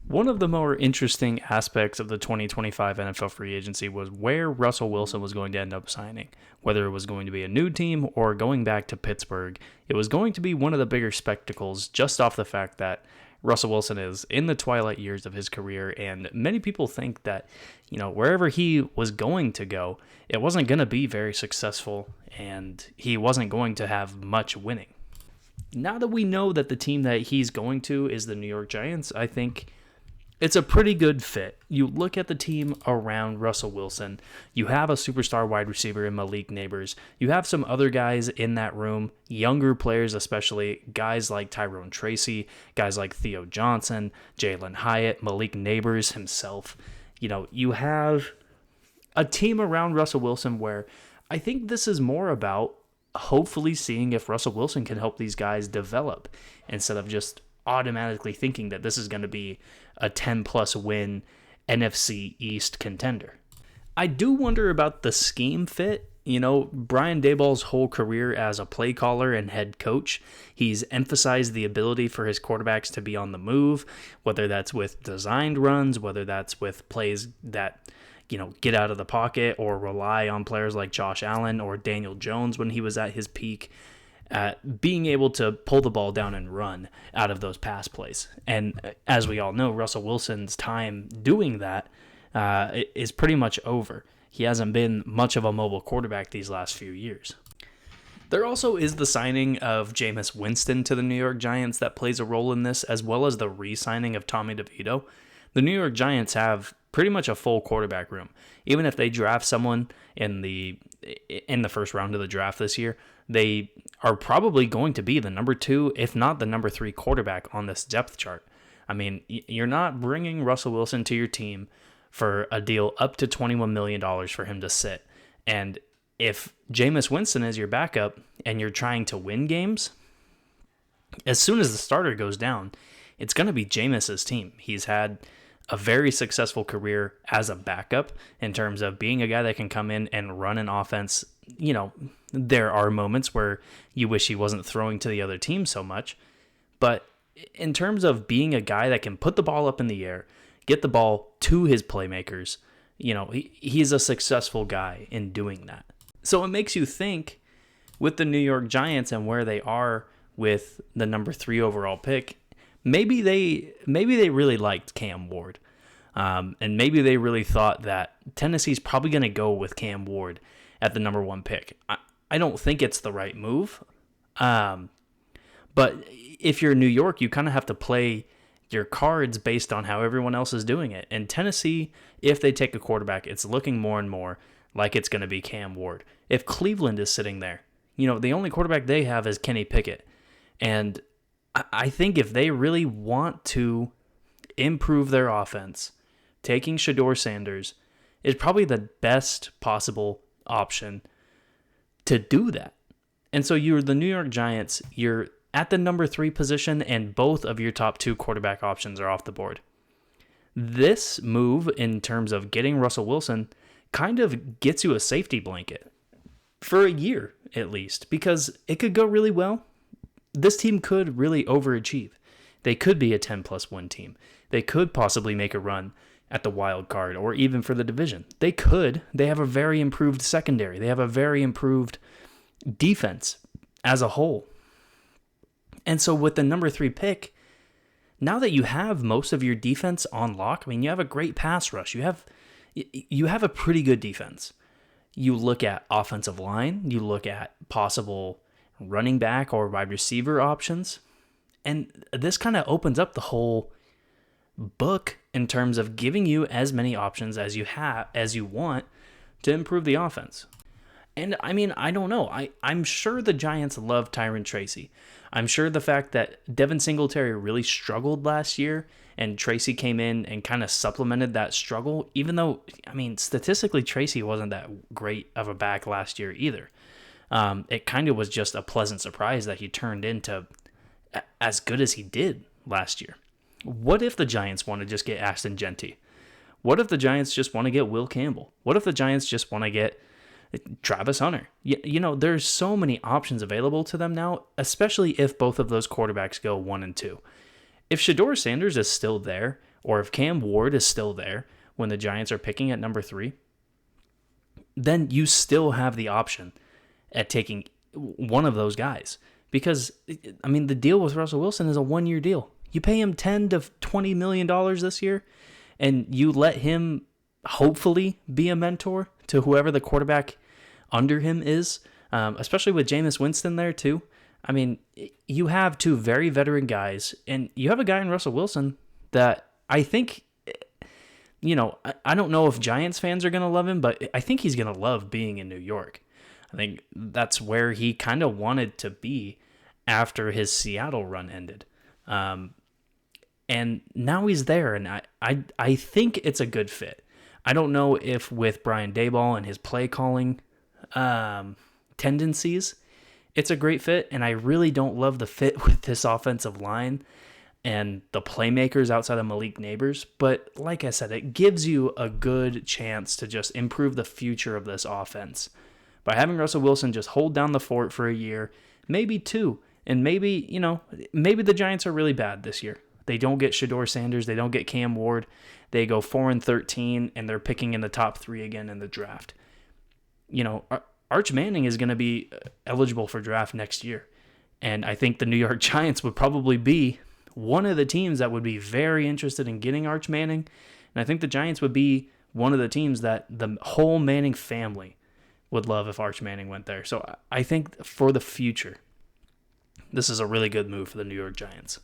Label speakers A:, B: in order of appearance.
A: One of the more interesting aspects of the 2025 NFL free agency was where Russell Wilson was going to end up signing. Whether it was going to be a new team or going back to Pittsburgh, it was going to be one of the bigger spectacles just off the fact that Russell Wilson is in the twilight years of his career, and many people think that, wherever he was going to go, it wasn't going to be very successful, and he wasn't going to have much winning. Now that we know that the team that he's going to is the New York Giants, I think it's a pretty good fit. You look at the team around Russell Wilson. You have a superstar wide receiver in Malik Neighbors. You have some other guys in that room, younger players especially, guys like Tyrone Tracy, guys like Theo Johnson, Jalen Hyatt, Malik Neighbors himself. You have a team around Russell Wilson where I think this is more about hopefully seeing if Russell Wilson can help these guys develop instead of just automatically thinking that this is going to be a 10-plus win NFC East contender. I do wonder about the scheme fit. Brian Daboll's whole career as a play caller and head coach, he's emphasized the ability for his quarterbacks to be on the move, whether that's with designed runs, whether that's with plays that get out of the pocket or rely on players like Josh Allen or Daniel Jones when he was at his peak. Being able to pull the ball down and run out of those pass plays. And as we all know, Russell Wilson's time doing that is pretty much over. He hasn't been much of a mobile quarterback these last few years. There also is the signing of Jameis Winston to the New York Giants that plays a role in this, as well as the re-signing of Tommy DeVito. The New York Giants have pretty much a full quarterback room. Even if they draft someone in the first round of the draft this year, they are probably going to be the number 2, if not the number 3 quarterback on this depth chart. I mean, you're not bringing Russell Wilson to your team for a deal up to $21 million for him to sit. And if Jameis Winston is your backup and you're trying to win games, as soon as the starter goes down, it's going to be Jameis's team. He's had a very successful career as a backup in terms of being a guy that can come in and run an offense. There are moments where you wish he wasn't throwing to the other team so much, but in terms of being a guy that can put the ball up in the air, get the ball to his playmakers, he's a successful guy in doing that. So it makes you think with the New York Giants and where they are with the number 3 overall pick, maybe they really liked Cam Ward. And maybe they really thought that Tennessee's probably going to go with Cam Ward at the number 1 pick. I don't think it's the right move. But if you're New York, you kind of have to play your cards based on how everyone else is doing it. And Tennessee, if they take a quarterback, it's looking more and more like it's going to be Cam Ward. If Cleveland is sitting there, the only quarterback they have is Kenny Pickett. And I think if they really want to improve their offense, taking Shedeur Sanders is probably the best possible option to do that. And so you're the New York Giants, you're at the number 3 position, and both of your top 2 quarterback options are off the board. This move, in terms of getting Russell Wilson, kind of gets you a safety blanket for a year at least, because it could go really well. This team could really overachieve. They could be a 10-plus win team. They could possibly make a run at the wild card or even for the division. They could. They have a very improved secondary. They have a very improved defense as a whole. And so with the number 3 pick, now that you have most of your defense on lock, you have a great pass rush. You have a pretty good defense. You look at offensive line, you look at possible running back or wide receiver options, and this kind of opens up the whole book in terms of giving you as many options as you want to improve the offense. And I don't know. I'm sure the Giants love Tyrone Tracy. I'm sure the fact that Devin Singletary really struggled last year and Tracy came in and kind of supplemented that struggle, even though, statistically, Tracy wasn't that great of a back last year either. It kind of was just a pleasant surprise that he turned into as good as he did last year. What if the Giants want to just get Ashton Genty? What if the Giants just want to get Will Campbell? What if the Giants just want to get Travis Hunter? There's so many options available to them now, especially if both of those quarterbacks go 1 and 2. If Shedeur Sanders is still there, or if Cam Ward is still there when the Giants are picking at number 3, then you still have the option at taking one of those guys. Because, I mean, the deal with Russell Wilson is a 1-year deal. You pay him $10 to $20 million this year, and you let him hopefully be a mentor to whoever the quarterback under him is, especially with Jameis Winston there too. I mean, you have 2 very veteran guys, and you have a guy in Russell Wilson that I think, I don't know if Giants fans are going to love him, but I think he's going to love being in New York. I think that's where he kind of wanted to be after his Seattle run ended. And now he's there, and I think it's a good fit. I don't know if with Brian Daboll and his play calling tendencies, it's a great fit, and I really don't love the fit with this offensive line and the playmakers outside of Malik Neighbors. But like I said, it gives you a good chance to just improve the future of this offense by having Russell Wilson just hold down the fort for a year, maybe 2, and maybe the Giants are really bad this year. They don't get Shedeur Sanders, they don't get Cam Ward, they go 4-13, and they're picking in the top 3 again in the draft. Arch Manning is going to be eligible for draft next year, and I think the New York Giants would probably be one of the teams that would be very interested in getting Arch Manning, and I think the Giants would be one of the teams that the whole Manning family would love if Arch Manning went there. So I think for the future, this is a really good move for the New York Giants.